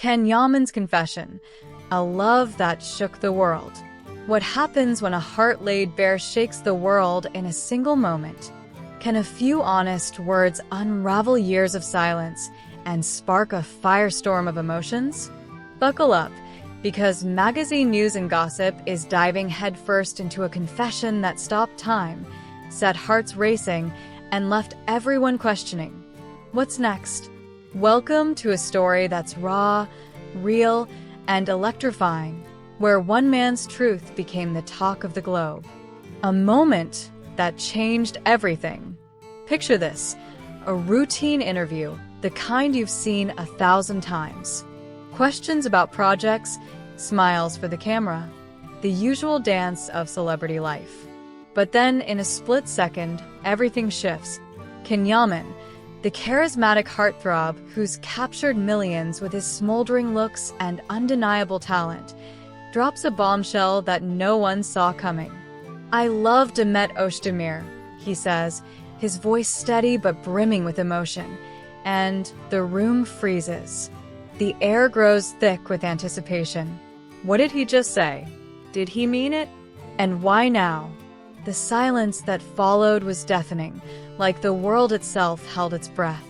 Yaman's confession, a love that shook the world. What happens when a heart laid bare shakes the world in a single moment? Can a few honest words unravel years of silence and spark a firestorm of emotions? Buckle up, because magazine news and gossip is diving headfirst into a confession that stopped time, set hearts racing, and left everyone questioning. What's next? Welcome to a story that's raw, real, and electrifying, where one man's truth became the talk of the globe. A moment that changed everything. Picture this, a routine interview, the kind you've seen 1,000 times. Questions about projects, smiles for the camera, the usual dance of celebrity life. But then, in a split second, everything shifts. Yaman, the charismatic heartthrob who's captured millions with his smoldering looks and undeniable talent, drops a bombshell that no one saw coming. "I love Demet Özdemir," he says, his voice steady but brimming with emotion, and the room freezes. The air grows thick with anticipation. What did he just say? Did he mean it? And why now? The silence that followed was deafening, like the world itself held its breath.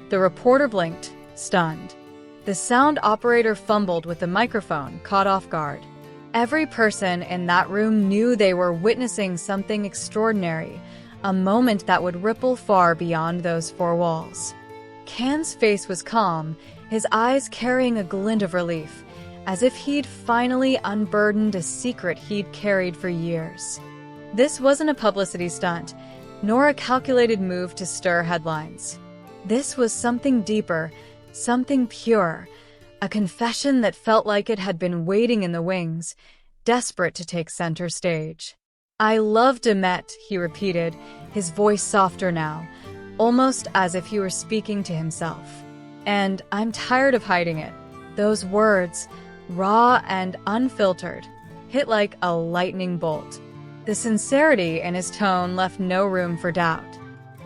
The reporter blinked, stunned. The sound operator fumbled with the microphone, caught off guard. Every person in that room knew they were witnessing something extraordinary, a moment that would ripple far beyond those four walls. Can's face was calm, his eyes carrying a glint of relief, as if he'd finally unburdened a secret he'd carried for years. This wasn't a publicity stunt, nor a calculated move to stir headlines. This was something deeper, something pure, a confession that felt like it had been waiting in the wings, desperate to take center stage. "I love Demet," he repeated, his voice softer now, almost as if he were speaking to himself. "And I'm tired of hiding it." Those words, raw and unfiltered, hit like a lightning bolt. The sincerity in his tone left no room for doubt.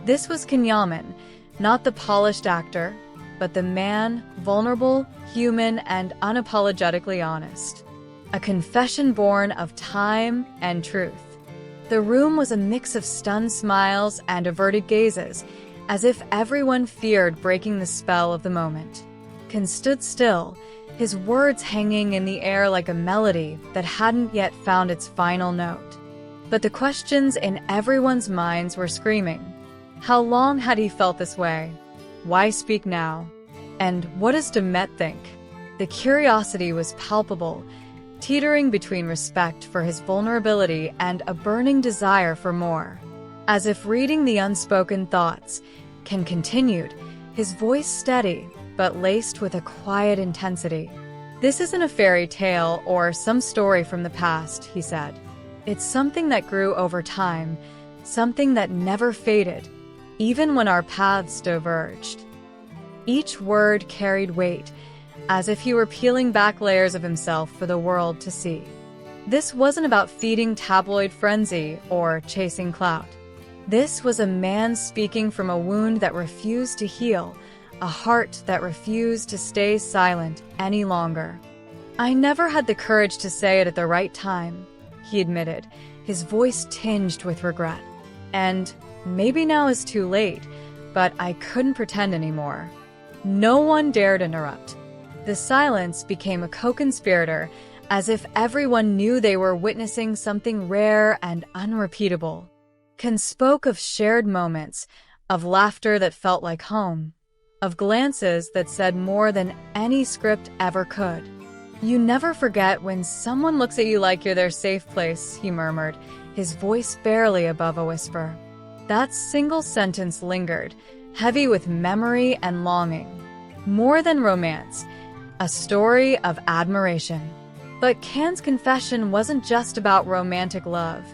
This was Yaman, not the polished actor, but the man, vulnerable, human, and unapologetically honest. A confession born of time and truth. The room was a mix of stunned smiles and averted gazes, as if everyone feared breaking the spell of the moment. Can stood still, his words hanging in the air like a melody that hadn't yet found its final note. But the questions in everyone's minds were screaming. How long had he felt this way? Why speak now? And what does Demet think? The curiosity was palpable, teetering between respect for his vulnerability and a burning desire for more. As if reading the unspoken thoughts, Ken continued, his voice steady, but laced with a quiet intensity. "This isn't a fairy tale or some story from the past," he said. "It's something that grew over time, something that never faded, even when our paths diverged." Each word carried weight, as if he were peeling back layers of himself for the world to see. This wasn't about feeding tabloid frenzy or chasing clout. This was a man speaking from a wound that refused to heal, a heart that refused to stay silent any longer. "I never had the courage to say it at the right time," he admitted, his voice tinged with regret. "And maybe now is too late, but I couldn't pretend anymore." No one dared interrupt. The silence became a co-conspirator, as if everyone knew they were witnessing something rare and unrepeatable. Ken spoke of shared moments, of laughter that felt like home, of glances that said more than any script ever could. "You never forget when someone looks at you like you're their safe place," he murmured, his voice barely above a whisper. That single sentence lingered, heavy with memory and longing. More than romance, a story of admiration. But Can's confession wasn't just about romantic love.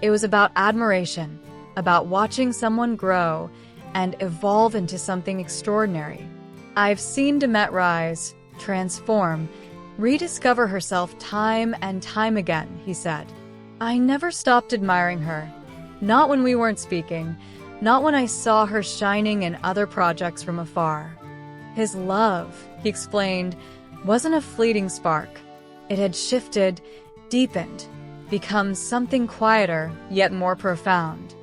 It was about admiration, about watching someone grow and evolve into something extraordinary. "I've seen Demet rise, transform, rediscover herself time and time again," he said. "I never stopped admiring her. Not when we weren't speaking, not when I saw her shining in other projects from afar." His love, he explained, wasn't a fleeting spark. It had shifted, deepened, become something quieter, yet more profound.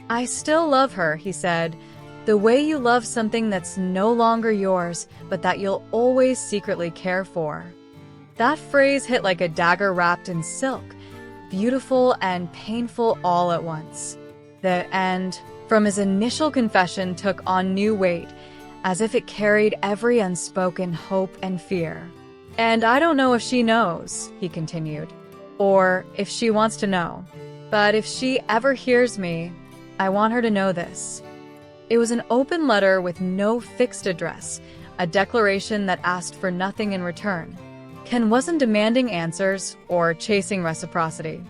"I still love her," he said, "the way you love something that's no longer yours, but that you'll always secretly care for." That phrase hit like a dagger wrapped in silk, beautiful and painful all at once. The end, from his initial confession, took on new weight, as if it carried every unspoken hope and fear. "And I don't know if she knows," he continued, "or if she wants to know. But if she ever hears me, I want her to know this." It was an open letter with no fixed address, a declaration that asked for nothing in return. Ken wasn't demanding answers or chasing reciprocity.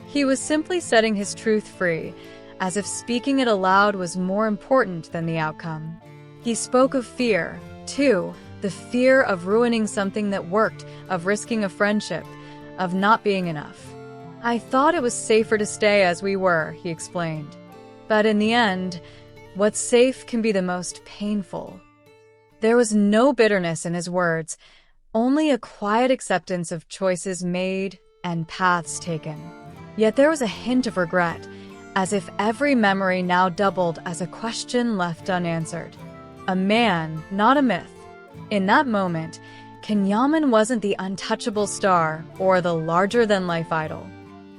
He was simply setting his truth free, as if speaking it aloud was more important than the outcome. He spoke of fear, too, the fear of ruining something that worked, of risking a friendship, of not being enough. "I thought it was safer to stay as we were," he explained. "But in the end, what's safe can be the most painful." There was no bitterness in his words, only a quiet acceptance of choices made and paths taken. Yet there was a hint of regret, as if every memory now doubled as a question left unanswered. A man, not a myth. In that moment, Yaman wasn't the untouchable star or the larger-than-life idol.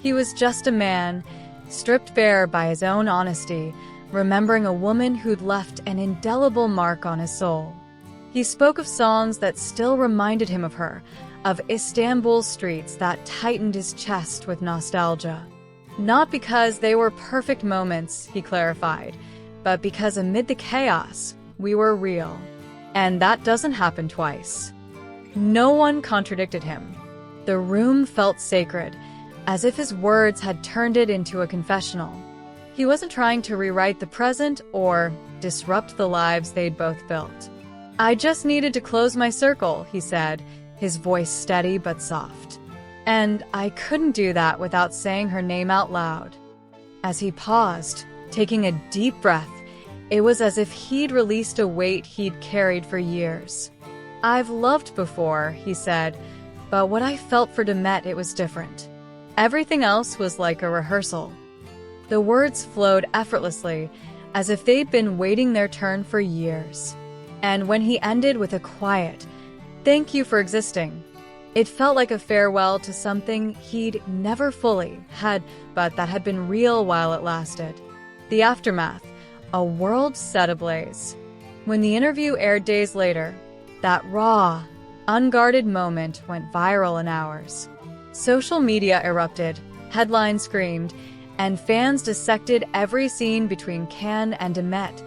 He was just a man, stripped bare by his own honesty, remembering a woman who'd left an indelible mark on his soul. He spoke of songs that still reminded him of her, of Istanbul's streets that tightened his chest with nostalgia. Not because they were perfect moments, he clarified, but because amid the chaos, we were real. And that doesn't happen twice. No one contradicted him. The room felt sacred, as if his words had turned it into a confessional. He wasn't trying to rewrite the present or disrupt the lives they'd both built. "I just needed to close my circle," he said, his voice steady but soft. "And I couldn't do that without saying her name out loud." As he paused, taking a deep breath, it was as if he'd released a weight he'd carried for years. "I've loved before," he said, "but what I felt for Demet, it was different. Everything else was like a rehearsal." The words flowed effortlessly, as if they'd been waiting their turn for years. And when he ended with a quiet, "Thank you for existing," it felt like a farewell to something he'd never fully had, but that had been real while it lasted. The aftermath, a world set ablaze. When the interview aired days later, that raw, unguarded moment went viral in hours. Social media erupted, headlines screamed, and fans dissected every scene between Can and Demet,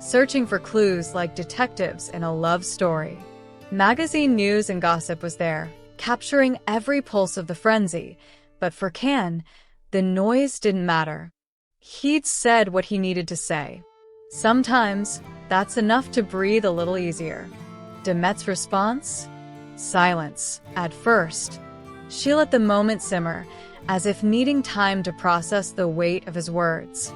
searching for clues like detectives in a love story. Magazine news and gossip was there, capturing every pulse of the frenzy, but for Can, the noise didn't matter. He'd said what he needed to say. Sometimes, that's enough to breathe a little easier. Demet's response? Silence, at first. She let the moment simmer, as if needing time to process the weight of his words.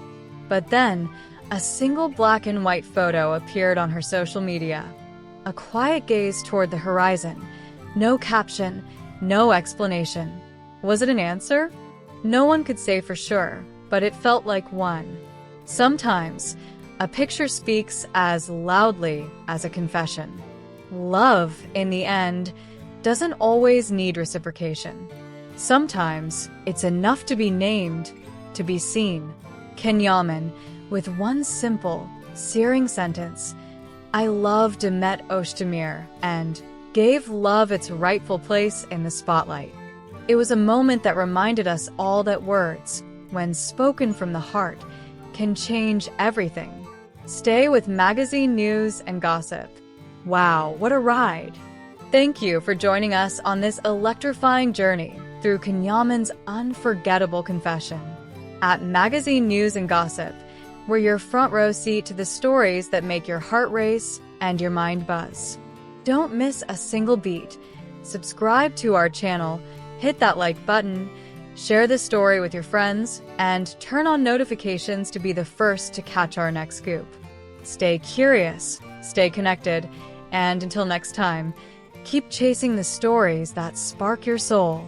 But then, a single black and white photo appeared on her social media. A quiet gaze toward the horizon. No caption, no explanation. Was it an answer? No one could say for sure, but it felt like one. Sometimes, a picture speaks as loudly as a confession. Love, in the end, doesn't always need reciprocation. Sometimes, it's enough to be named, to be seen. Yaman, with one simple, searing sentence, "I love Demet Özdemir," and gave love its rightful place in the spotlight. It was a moment that reminded us all that words, when spoken from the heart, can change everything. Stay with magazine news and gossip. Wow, what a ride! Thank you for joining us on this electrifying journey through Yaman's unforgettable confession. At Magazine News and Gossip, we're your front row seat to the stories that make your heart race and your mind buzz. Don't miss a single beat. Subscribe to our channel, hit that like button, share this story with your friends, and turn on notifications to be the first to catch our next scoop. Stay curious, stay connected, and until next time, Keep chasing the stories that spark your soul.